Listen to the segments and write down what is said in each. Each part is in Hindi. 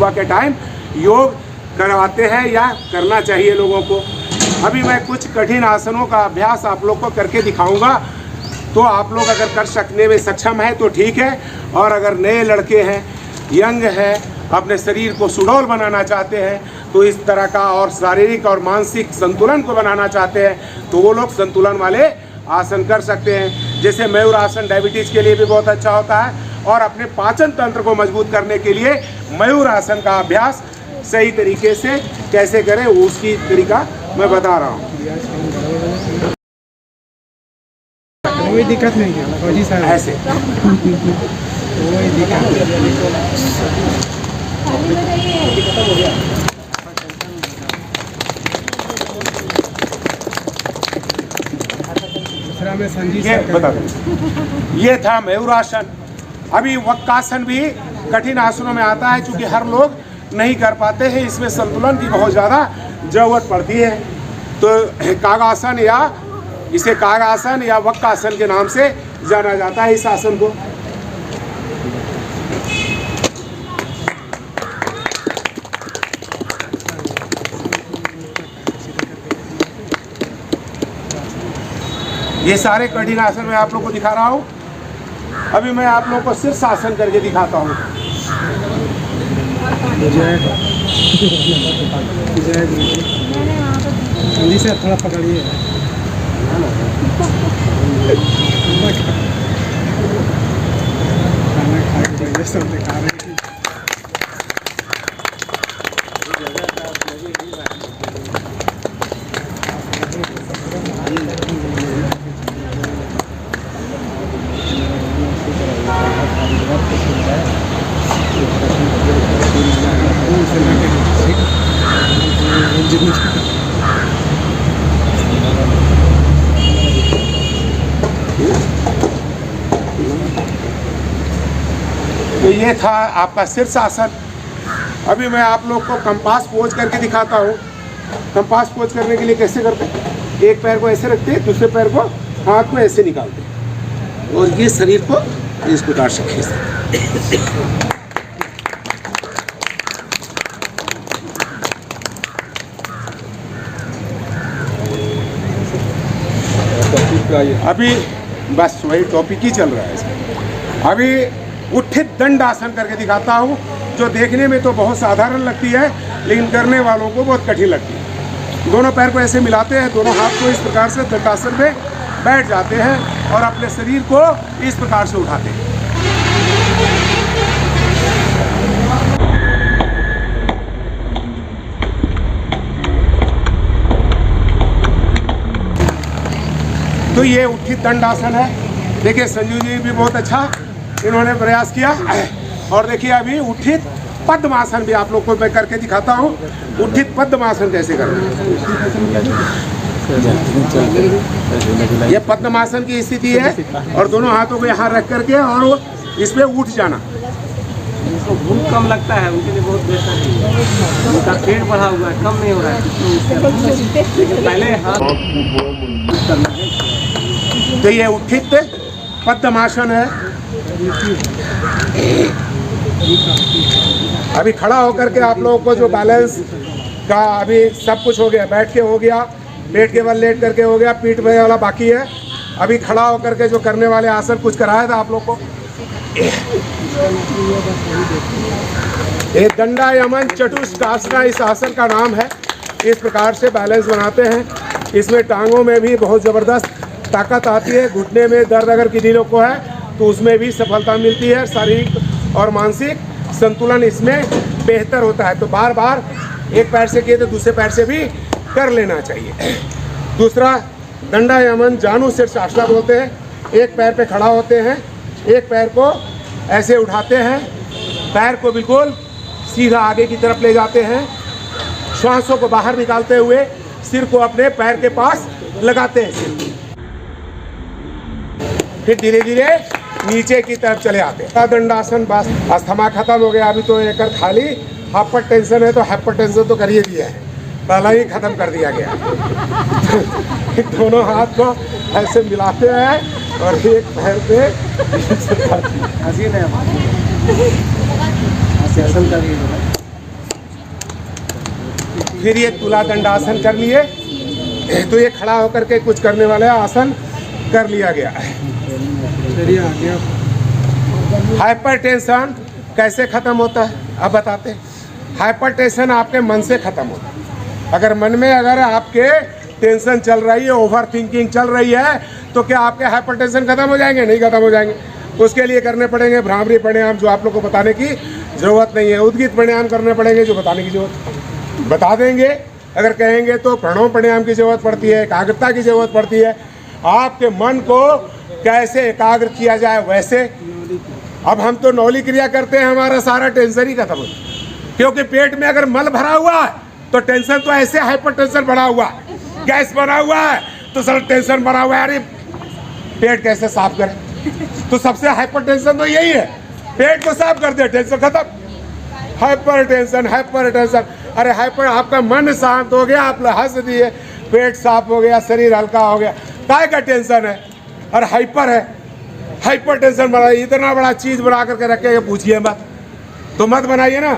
सुबह के टाइम योग करवाते हैं या करना चाहिए लोगों को। अभी मैं कुछ कठिन आसनों का अभ्यास आप लोग को करके दिखाऊंगा। तो आप लोग अगर कर सकने में सक्षम है तो ठीक है, और अगर नए लड़के हैं, यंग है, अपने शरीर को सुडौल बनाना चाहते हैं, तो इस तरह का और शारीरिक और मानसिक संतुलन को बनाना चाहते हैं तो वो लोग संतुलन वाले आसन कर सकते हैं। जैसे मयूर आसन डायबिटीज़ के लिए भी बहुत अच्छा होता है, और अपने पाचन तंत्र को मजबूत करने के लिए मयूर आसन का अभ्यास सही तरीके से कैसे करें उसकी तरीका मैं बता रहा हूँ। कोई दिक्कत नहीं है ऐसे कोई दिक्कत ये बता दें, ये था मयूरासन। अभी वक्रासन भी कठिन आसनों में आता है, क्योंकि हर लोग नहीं कर पाते हैं, इसमें संतुलन की बहुत ज़्यादा जरूरत पड़ती है। तो कागासन या इसे कागासन या वक्रासन के नाम से जाना जाता है इस आसन को। ये सारे कठिन आसन मैं आप लोग को दिखा रहा हूँ। अभी मैं आप लोग को शीर्षासन करके दिखाता हूँ। जल्दी से थोड़ा पकड़िए। खाना खा सब दिखा रहे हैं। तो ये था आपका शीर्षासन। अभी मैं आप लोग को कंपास पोज करके दिखाता हूँ। कंपास पोज करने के लिए कैसे करते हैं, एक पैर को ऐसे रखते हैं, दूसरे पैर को हाथ में ऐसे निकालते हैं, और ये शरीर को इस प्रकार से खींचते हैं। अभी बस वही टॉपिक ही चल रहा है इसमें। अभी उत्थित दंड आसन करके दिखाता हूँ, जो देखने में तो बहुत साधारण लगती है, लेकिन करने वालों को बहुत कठिन लगती है। दोनों पैर को ऐसे मिलाते हैं, दोनों हाथ को इस प्रकार से दंडासन में बैठ जाते हैं और अपने शरीर को इस प्रकार से उठाते हैं। तो ये उत्थित दंडासन है। देखिए संजू जी भी बहुत अच्छा इन्होंने प्रयास किया। और देखिए अभी उत्थित पद्मासन भी आप लोग को मैं करके दिखाता हूँ। उत्थित पद्मासन कैसे करना है। ये पद्मासन की स्थिति है, और दोनों हाथों को यहाँ रख करके और इसमें उठ जाना। इसको भूख कम लगता है, उनके लिए बहुत बेहतर है। उनका पेट बढ़ा हुआ है, कम नहीं हो रहा है, लेकिन पहले हाथ करना है। तो ये उत्थित पद्मासन है। अभी खड़ा होकर के आप लोगों को जो बैलेंस का अभी सब कुछ हो गया, बैठ के हो गया, पेट के बल लेट करके हो गया, पीठ पे वाला बाकी है। अभी खड़ा होकर के जो करने वाले आसन कुछ कराया था आप लोग को। ये दंडायमन चतुष्टासना इस आसन का नाम है। इस प्रकार से बैलेंस बनाते हैं। इसमें टांगों में भी बहुत ज़बरदस्त ताकत आती है। घुटने में दर्द अगर किसी लोग को है तो उसमें भी सफलता मिलती है। शारीरिक और मानसिक संतुलन इसमें बेहतर होता है। तो बार बार एक पैर से किए तो दूसरे पैर से भी कर लेना चाहिए। दूसरा दंडायमन जानु शीर्षासन बोलते हैं। एक पैर पे खड़ा होते हैं, एक पैर को ऐसे उठाते हैं, पैर को बिल्कुल सीधा आगे की तरफ ले जाते हैं, श्वासों को बाहर निकालते हुए सिर को अपने पैर के पास लगाते हैं। फिर धीरे धीरे नीचे की तरफ चले आते हैं। दंडासन बस अस्थमा खत्म हो गया। अभी तो एक खाली हाइपर टेंशन है, तो हाइपर टेंशन तो करिए दिया है, पहला ही खत्म कर दिया गया। दोनों हाथ को ऐसे मिलाते हैं और एक पैर पे हंसी नहीं आसन करिए। फिर ये तुला दंडासन कर लिए, तो ये खड़ा होकर के कुछ करने वाले आसन कर लिया गया। चलिए आगे आप। हाइपरटेंशन कैसे खत्म होता है अब बताते हैं। हाइपरटेंशन आपके मन से खत्म होता है। अगर मन में अगर आपके टेंशन चल रही है, ओवर थिंकिंग चल रही है, तो क्या आपके हाइपरटेंशन खत्म हो जाएंगे? नहीं खत्म हो जाएंगे। उसके लिए करने पड़ेंगे भ्रामरी प्राणायाम, जो आप लोग को बताने की जरूरत नहीं है। उद्गीत प्राणायाम करने पड़ेंगे, जो बताने की जरूरत बता देंगे। अगर कहेंगे तो प्रणव प्राणायाम की जरूरत पड़ती है, एकाग्रता की जरूरत पड़ती है। आपके मन को कैसे एकाग्र किया जाए वैसे। अब हम तो नौली क्रिया करते हैं, हमारा सारा टेंशन ही खत्म हो जाए। क्योंकि पेट में अगर मल भरा हुआ है तो टेंशन तो ऐसे हाइपरटेंशन बढ़ा हुआ है, गैस बना हुआ है तो सर टेंशन बढ़ा हुआ है। अरे पेट कैसे साफ करें? तो सबसे हाइपरटेंशन तो यही है, पेट को साफ कर दे, टेंशन खत्म। हाइपरटेंशन, हाइपरटेंशन, अरे हाइपर, आपका मन शांत हो गया, आप हंस दिए, पेट साफ हो गया, शरीर हल्का हो गया। काय का टेंशन है? और हाइपर है, हाइपर टेंशन बना, इतना बड़ा चीज बना करके रखे, पूछिए मत, तो मत बनाइए ना।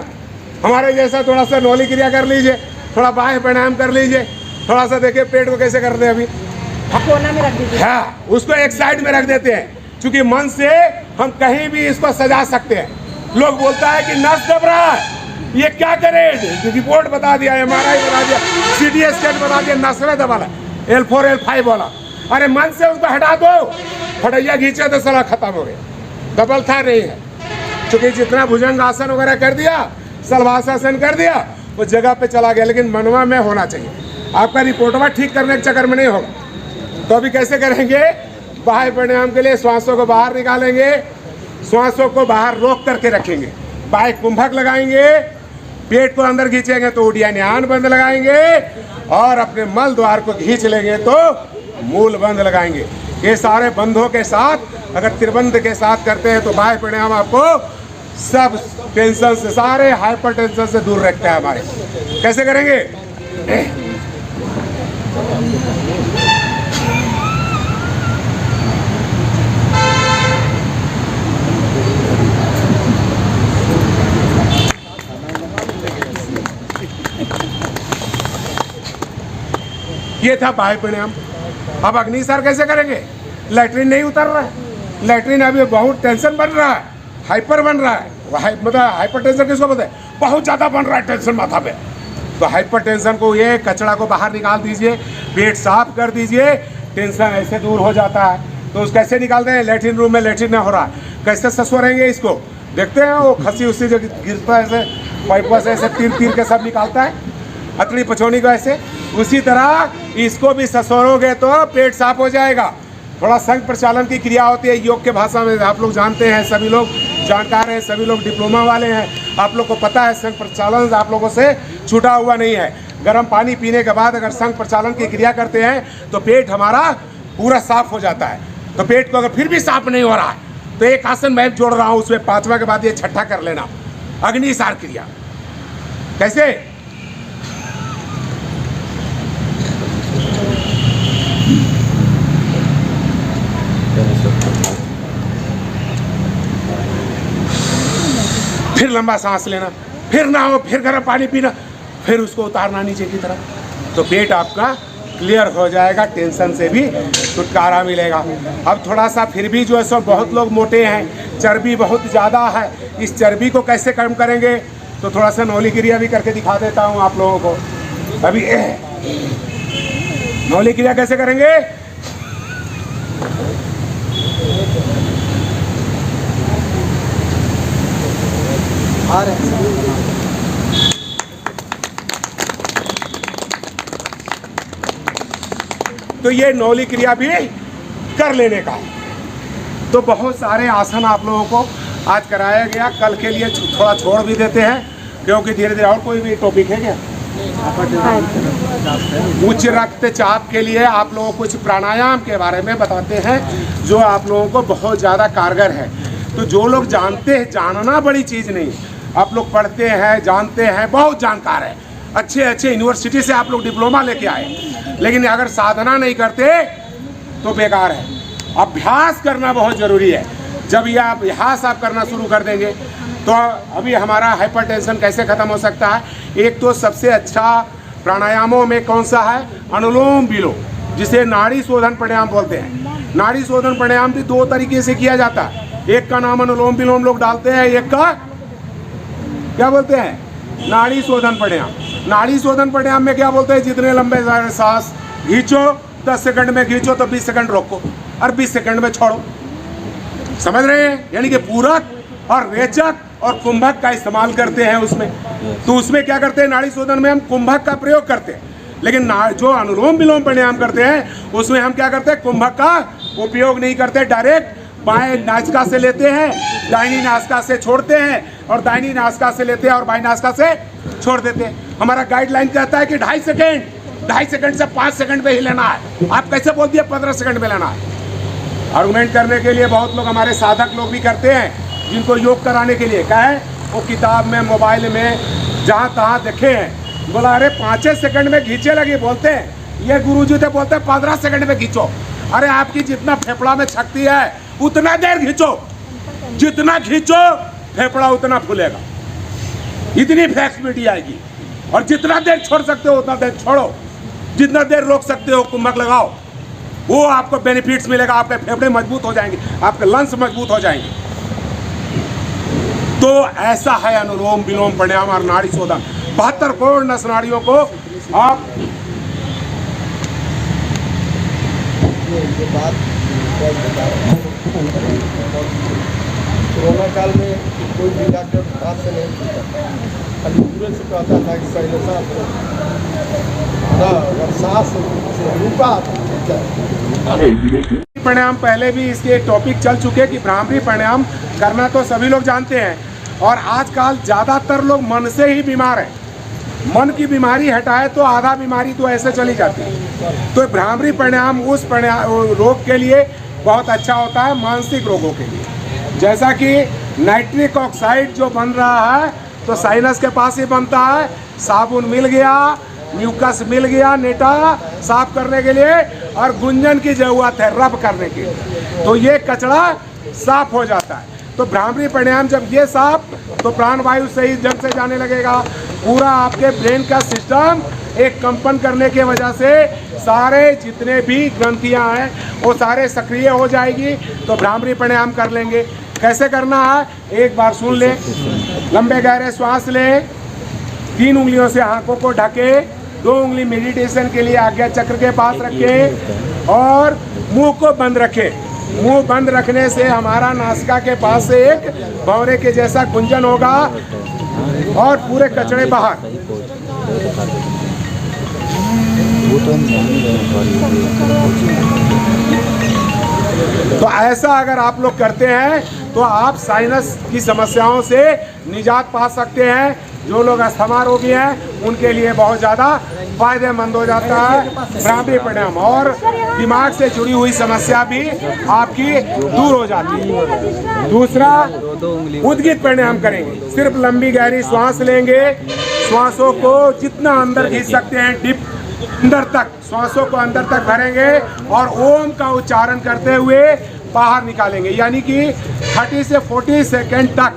हमारे जैसा थोड़ा सा नौली क्रिया कर लीजिए, थोड़ा बाह्य प्राणायाम कर लीजिए, थोड़ा सा देखिए पेट को कैसे करते हैं अभी। कोना में रख दीजिए। हाँ, उसको एक साइड में रख देते हैं, क्योंकि मन से हम कहीं भी इसको सजा सकते हैं। लोग बोलता है कि नस दब रहा है, ये क्या करे? रिपोर्ट बता दिया, MRI बता दिया, CT स्कैन बता दिया, नस में दबा ला, L4 L5 बोला। अरे मन से उसको हटा दो, फटैया खींचे तो साला खत्म हो गया। डबल था नहीं है, क्योंकि जितना भुजंग आसन वगैरह कर दिया, सलवासासन कर दिया, वो जगह पे चला गया। लेकिन मनवा में होना चाहिए। आपका रिपोर्टवा ठीक करने के चक्कर में नहीं होगा। तो अभी कैसे करेंगे? बाह्य प्राणायाम के लिए श्वासों को बाहर निकालेंगे, श्वासों को बाहर रोक करके रखेंगे, बाह्य कुंभक लगाएंगे, पेट को अंदर खींचेंगे तो उड्डयन बंद लगाएंगे, और अपने मल द्वार को खींच लेंगे तो मूल बंद लगाएंगे। ये सारे बंधों के साथ अगर त्रिबंध के साथ करते हैं तो बाह्य प्राणायाम आपको सब टेंशन से, सारे हाइपर टेंशन से दूर रखते हैं हमारे। कैसे करेंगे? ये था बाह्य प्राणायाम। अब अग्निसार कैसे करेंगे? लैट्रिन नहीं उतर रहा है, लैट्रिन अभी बहुत टेंशन बन रहा है, हाइपर बन रहा है। मतलब हाइपर टेंशन किसको बोलते हैं? बहुत ज़्यादा बन रहा है टेंशन माथा पे। तो हाइपर टेंशन को, ये कचरा को बाहर निकाल दीजिए, पेट साफ कर दीजिए, टेंशन ऐसे दूर हो जाता है। तो उस कैसे निकालते हैं? लैट्रिन रूम में लैट्रिन ना हो रहा है, कैसे ससुरेंगे इसको? देखते हैं वो खसी उसी जो गिरता है ऐसे पाइप से ऐसे तीर तीर के सब निकालता है, अतड़ी पचौनी को ऐसे। उसी तरह इसको भी ससुरोगे तो पेट साफ हो जाएगा। थोड़ा संघ प्रचालन की क्रिया होती है योग के भाषा में, आप लोग जानते हैं, सभी लोग जानकार हैं, सभी लोग डिप्लोमा वाले हैं, आप लोग को पता है संघ प्रचालन आप लोगों से छूटा हुआ नहीं है। गर्म पानी पीने के बाद अगर संघ प्रचालन की क्रिया करते हैं तो पेट हमारा पूरा साफ हो जाता है। तो पेट को अगर फिर भी साफ नहीं हो रहा है तो एक आसन मैं जोड़ रहा हूँ, उसमें पांचवा के बाद ये छठा कर लेना, अग्निसार क्रिया। कैसे? फिर लंबा सांस लेना, फिर ना हो, फिर गर्म पानी पीना, फिर उसको उतारना नीचे की तरफ। तो पेट आपका क्लियर हो जाएगा, टेंशन से भी छुटकारा मिलेगा। अब थोड़ा सा फिर भी जो है सो बहुत लोग मोटे हैं, चर्बी बहुत ज़्यादा है, इस चर्बी को कैसे कम करेंगे? तो थोड़ा सा नौली क्रिया भी करके दिखा देता हूँ आप लोगों को। अभी नौली क्रिया कैसे करेंगे? तो ये नौली क्रिया भी कर लेने का। तो बहुत सारे आसन आप लोगों को आज कराया गया, कल के लिए थोड़ा छोड़ भी देते हैं, क्योंकि धीरे धीरे। और कोई भी टॉपिक है क्या? उच्च रक्तचाप के लिए आप लोगों को कुछ प्राणायाम के बारे में बताते हैं जो आप लोगों को बहुत ज़्यादा कारगर है। तो जो लोग जानते हैं, जानना बड़ी चीज़ नहीं, आप लोग पढ़ते हैं, जानते हैं, बहुत जानकार है, अच्छे अच्छे यूनिवर्सिटी से आप लोग डिप्लोमा लेके आए, लेकिन अगर साधना नहीं करते तो बेकार है। अभ्यास करना बहुत ज़रूरी है। जब यह अभ्यास आप करना शुरू कर देंगे तो अभी हमारा हाइपरटेंशन कैसे ख़त्म हो सकता है? एक तो सबसे अच्छा प्राणायामों में कौन सा है? अनुलोम विलोम, जिसे नाड़ी शोधन प्राणायाम बोलते हैं। नाड़ी शोधन प्राणायाम भी 2 तरीके से किया जाता है। एक का नाम अनुलोम विलोम लोग डालते हैं, एक का क्या बोलते हैं? नाड़ी शोधन प्राणायाम। नाड़ी शोधन प्राणायाम में क्या बोलते हैं? जितने लंबे सांस खींचो 10 सेकंड में खींचो तो 20 सेकंड रोको और 20 सेकंड में छोड़ो। समझ रहे हैं? यानी कि पूरक और रेचक और कुंभक का इस्तेमाल करते हैं उसमें। तो उसमें क्या करते हैं? नाड़ी शोधन में हम कुंभक का प्रयोग करते हैं, लेकिन जो अनुलोम विलोम प्राणायाम करते हैं उसमें हम क्या करते हैं? कुंभक का उपयोग नहीं करते। डायरेक्ट बाएं नासिका से लेते हैं, दाहिनी नासिका से छोड़ते हैं, और दाहिनी नासिका से लेते हैं और बाएं नासिका से छोड़ देते हैं। हमारा गाइडलाइन कहता है कि 2.5 सेकंड से 5 सेकंड में ही लेना है। आप कैसे बोल दिए 15 सेकंड में लेना है? आर्गुमेंट करने के लिए बहुत लोग, हमारे साधक लोग भी करते हैं, जिनको योग कराने के लिए क्या है, वो किताब में, मोबाइल में, जहाँ तहाँ देखे हैं। बोला अरे 5 सेकंड में खींचे लगे, बोलते हैं ये गुरुजी तो बोलते हैं 15 सेकंड में खींचो। अरे आपकी जितना फेफड़ा में शक्ति है उतना देर खींचो, जितना खींचो फेफड़ा उतना फूलेगा, इतनी फ्लेक्सिबिलिटी आएगी। और जितना देर छोड़ सकते हो उतना देर छोड़ो, जितना देर रोक सकते हो कुंभक लगाओ, वो आपको बेनिफिट्स मिलेगा। आपके फेफड़े मजबूत हो जाएंगे, आपके लंग्स मजबूत हो जाएंगे। तो ऐसा है अनुलोम विलोम प्राणायाम और नाड़ी शोधन। 72 करोड़ नस नाड़ियों को आप कोरोना काल में कोई भी डॉक्टर हाथ से नहीं पूछता, खाली पूरे से कहता था कि पहले सांस से रुका। प्राणायाम पहले भी इसके टॉपिक चल चुके कि भ्रामरी प्राणायाम करना तो सभी लोग जानते हैं, और आजकल ज़्यादातर लोग मन से ही बीमार हैं। मन की बीमारी हटाए तो आधा बीमारी तो ऐसे चली जाती है। तो भ्रामरी प्राणायाम उस रोग के लिए बहुत अच्छा होता है, मानसिक रोगों के लिए। जैसा कि नाइट्रिक ऑक्साइड जो बन रहा है तो साइनस के पास ही बनता है। साबुन मिल गया, म्यूकस मिल गया नेटा साफ करने के लिए, और गुंजन की जरूरत है रब करने के लिए, तो ये कचरा साफ हो जाता है। तो भ्रामरी प्राणायाम जब ये साफ, तो प्राणवायु सही ढंग से जाने लगेगा। पूरा आपके ब्रेन का सिस्टम एक कंपन करने की वजह से सारे जितने भी ग्रंथियां हैं वो सारे सक्रिय हो जाएगी। तो भ्रामरी प्राणायाम कर लेंगे। कैसे करना है एक बार सुन ले। लंबे गहरे श्वास लें, 3 उंगलियों से आंखों को ढके, 2 उंगली मेडिटेशन के लिए आज्ञा चक्र के पास रखें, और मुंह को बंद रखें। मुंह बंद रखने से हमारा नासिका के पास से एक भंवरे के जैसा गुंजन होगा और पूरे कचरे बाहर। तो ऐसा अगर आप लोग करते हैं तो आप साइनस की समस्याओं से निजात पा सकते हैं। जो लोग अस्थमा रोगी हैं उनके लिए बहुत ज़्यादा फायदेमंद हो जाता है भ्रामरी प्राणायाम, और दिमाग से जुड़ी हुई समस्या भी आपकी दूर हो जाती है। दूसरा, उद्गित प्राणायाम करेंगे। सिर्फ लंबी गहरी श्वास लेंगे, श्वासों को जितना अंदर खींच सकते हैं डिप अंदर तक, श्वासों को अंदर तक भरेंगे और ओम का उच्चारण करते हुए बाहर निकालेंगे। यानी कि 30 से 40 सेकेंड तक,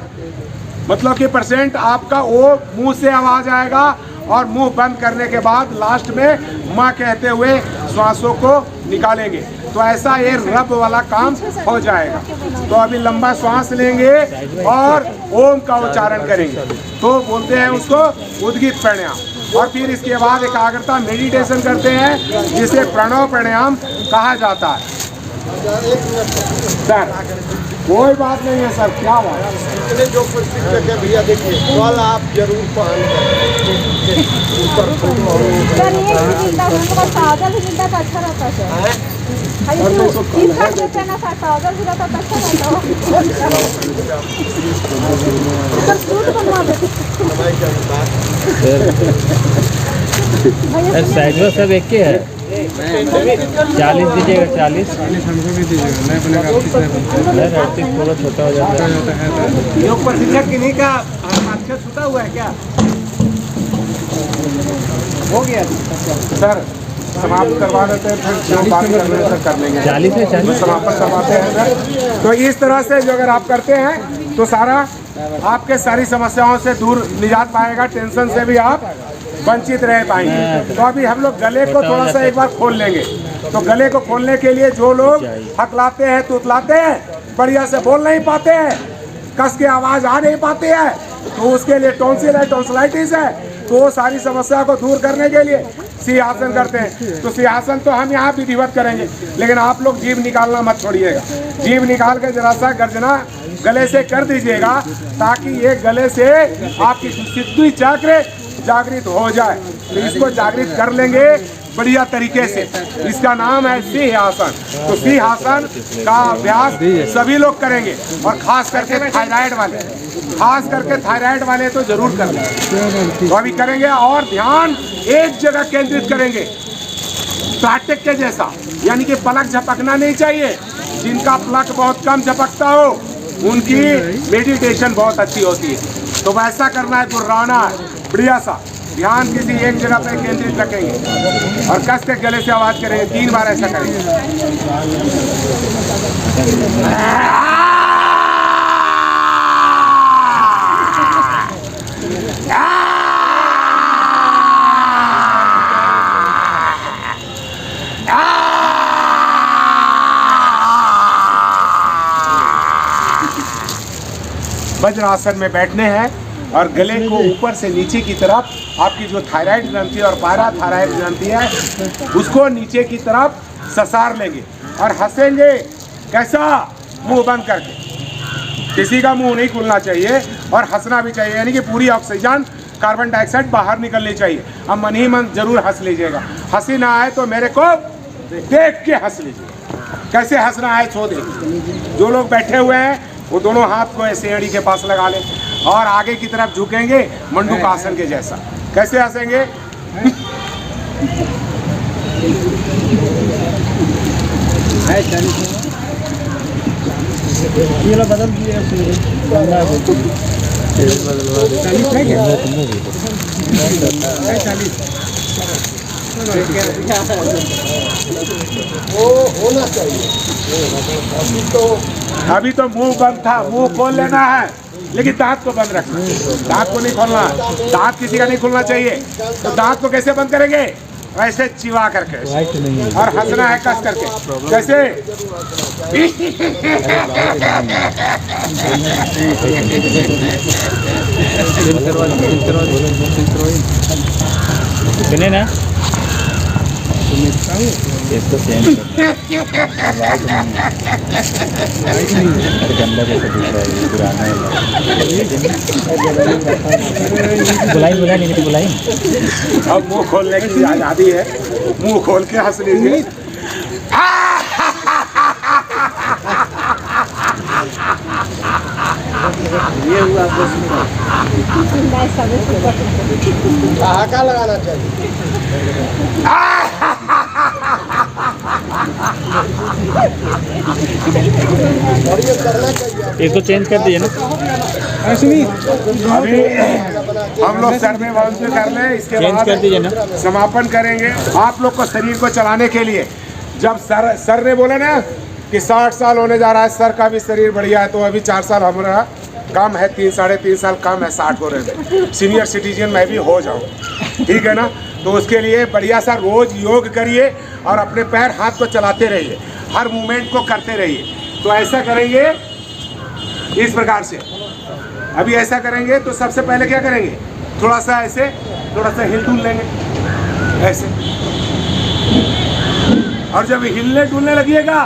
मतलब कि % आपका वो मुंह से आवाज आएगा, और मुंह बंद करने के बाद लास्ट में माँ कहते हुए श्वासों को निकालेंगे। तो ऐसा ये रब वाला काम हो जाएगा। तो अभी लंबा श्वास लेंगे और ओम का उच्चारण करेंगे, तो बोलते हैं उसको उद्गित प्राणायाम। और फिर इसके बाद एकाग्रता मेडिटेशन करते हैं, जिसे प्रणव प्राणायाम कहा जाता है। सर कोई बात नहीं है सर, क्या बात है? जो कुछ भैया देखिए, कल आप जरूर पहन ऊपर सादा भी मिलता तो अच्छा रहता है। सादा भी रहता तो अच्छा रहता। साइड में सब एक के है। 40 दीजिएगा, 40 हमको भी दीजिएगा। नहीं बनेगा 38 पूरा छोटा हो जाता है। योग प्रशिक्षक किन्हीं का हस्ताक्षर छूटा हुआ है क्या? हो गया सर समाप्त करवा देते हैं, फिर जो बात करने तक कर लेंगे। 40 से 40 समाप्त करवाते हैं सर। तो इस तरह से जो अगर आप करते हैं तो सारा आपके सारी समस्याओं से दूर निजात पाएगा, टेंशन से भी आप वंचित रह पाएंगे। तो अभी हम लोग गले को थोड़ा सा एक बार खोल लेंगे। तो गले को खोलने के लिए जो लोग हकलाते हैं, तुतलाते हैं, बढ़िया से बोल नहीं पाते हैं, कस के आवाज़ आ नहीं पाते हैं, तो उसके लिए टॉन्सिल है, टॉन्सिलाइटिस है, तो वो सारी समस्या को दूर करने के लिए सिंहासन करते हैं। तो सिंहासन तो हम यहाँ विधिवत करेंगे, लेकिन आप लोग जीभ निकालना मत छोड़िएगा। जीभ निकाल के जरा सा गर्जना गले से कर दीजिएगा, ताकि ये गले से आपकी सिद्धि चक्र जागृत हो जाए। तो इसको जागृत कर लेंगे बढ़िया तरीके से। इसका नाम है सिंहासन। तो सिंहासन का अभ्यास सभी लोग करेंगे, और खास करके थायराइड वाले तो जरूर कर लेंगे। तो अभी करेंगे, और ध्यान एक जगह केंद्रित करेंगे, प्लास्टिक के जैसा, यानी कि पलक झपकना नहीं चाहिए। जिनका पलक बहुत कम झपकता हो उनकी मेडिटेशन बहुत अच्छी होती है। तो वैसा करना है, गुर्राना है, बढ़िया सा ध्यान किसी एक जगह पे केंद्रित रखेंगे और कस के गले से आवाज करेंगे। 3 बार ऐसा करेंगे। वज्रासन में बैठने हैं और गले को ऊपर से नीचे की तरफ, आपकी जो थायराइड ग्रंथि और पैराथायराइड ग्रंथि है उसको नीचे की तरफ ससार लेंगे और हंसेंगे। कैसा? मुंह बंद करके। किसी का मुंह नहीं खुलना चाहिए और हंसना भी चाहिए, यानी कि पूरी ऑक्सीजन कार्बन डाइऑक्साइड बाहर निकलनी चाहिए। अब मन ही मन जरूर हंस लीजिएगा। हंसी ना आए तो मेरे को देख के हंस लीजिए। कैसे हंसना है सो देखिए। जो लोग बैठे हुए हैं वो दोनों हाथ को ऐसे एड़ी के पास लगा लें और आगे की तरफ झुकेंगे मंडूक आसन के जैसा। कैसे हंसेंगे? बदल वो होना चाहिए। अभी तो मुंह बंद था, मुंह खोल लेना है, लेकिन दांत को बंद रखना। दांत को नहीं खोलना, दांत किसी का नहीं खुलना चाहिए। तो दांत को कैसे बंद करेंगे? ऐसे चिवा करके, और हंसना है कस करके। कैसे? सुने ना, इसको चेंज गंदा जैसा दिख रहा है, पुराना है। बुलाई नहीं बुलाई। अब मुंह खोलने की आजादी है, मुंह खोल के हंस लीजिए। ये हुआ ठहाका लगाना चाहिए। और ये करना चाहिए। इसको चेंज कर दीजिए ना। अभी हम लोग सर में बांध के कर लें, इसके चेंज कर दीजिए ना। बाद समापन करेंगे। आप लोग को शरीर को चलाने के लिए जब सर ने बोला ना कि 60 साल होने जा रहा है, सर का भी शरीर बढ़िया है, तो अभी 4 साल हमारा कम है, 3 साढ़े 3 साल कम है 60 हो रहे थे। सीनियर सिटीजन मैं भी हो जाऊँ, ठीक है ना। तो उसके लिए बढ़िया सा रोज योग करिए और अपने पैर हाथ को चलाते रहिए, हर मूवमेंट को करते रहिए। तो ऐसा करेंगे इस प्रकार से। अभी ऐसा करेंगे तो सबसे पहले क्या करेंगे? थोड़ा सा ऐसे, थोड़ा सा हिल डुल लेंगे ऐसे, और जब हिलने डुलने लगिएगा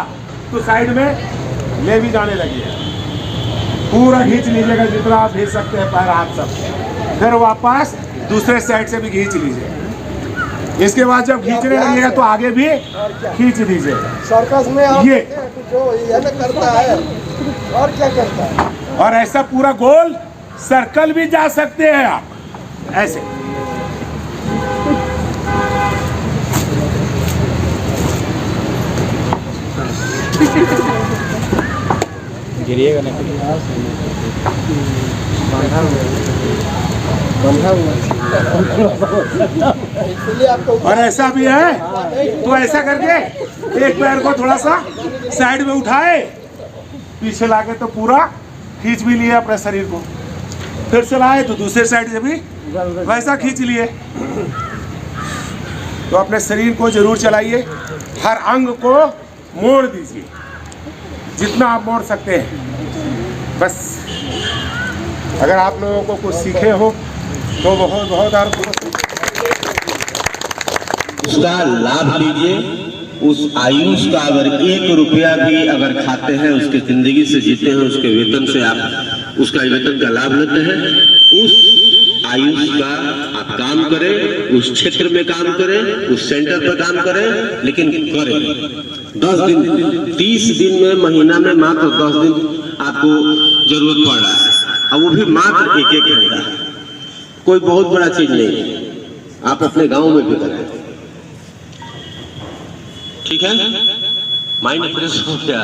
तो साइड में ले भी जाने लगिएगा। पूरा खींच लीजिएगा जितना आप खींच सकते हैं, पैर हाथ सब। फिर वापस दूसरे साइड से भी खींच लीजिए। इसके बाद जब खींचने लगेगा तो आगे भी खींच दीजिए। सर्कस में आप ये जो ये करता है और क्या करता है, और ऐसा पूरा गोल सर्कल भी जा सकते हैं आप ऐसे। गिरिएगा ना। इसलिए आपको और ऐसा भी है तो ऐसा करके एक पैर को थोड़ा सा साइड में उठाए, पीछे लाके तो पूरा खींच भी लिया अपने शरीर को। फिर से लाए तो दूसरे साइड से भी वैसा खींच लिए। तो अपने शरीर को जरूर चलाइए, हर अंग को मोड़ दीजिए जितना आप मोड़ सकते हैं। बस अगर आप लोगों को कुछ सीखे हो तो बहुत बहुत आपको उसका लाभ लीजिए। उस आयुष का अगर 1 रुपया भी अगर खाते हैं, उसके जिंदगी से जीते हैं, उसके वेतन से आप उसका वेतन का लाभ लेते हैं, उस आयुष का आप काम करें, उस क्षेत्र में काम करें, उस सेंटर पर काम करें, लेकिन करें 10 दिन 30 दिन में, महीना में मात्र 10 दिन आपको जरूरत पड़ रहा है, और वो भी मात्र 1-1 घंटा। कोई बहुत बड़ा चीज नहीं है, आप अपने गांव में भी करें, ठीक है। माइंड फ्रेश हो गया।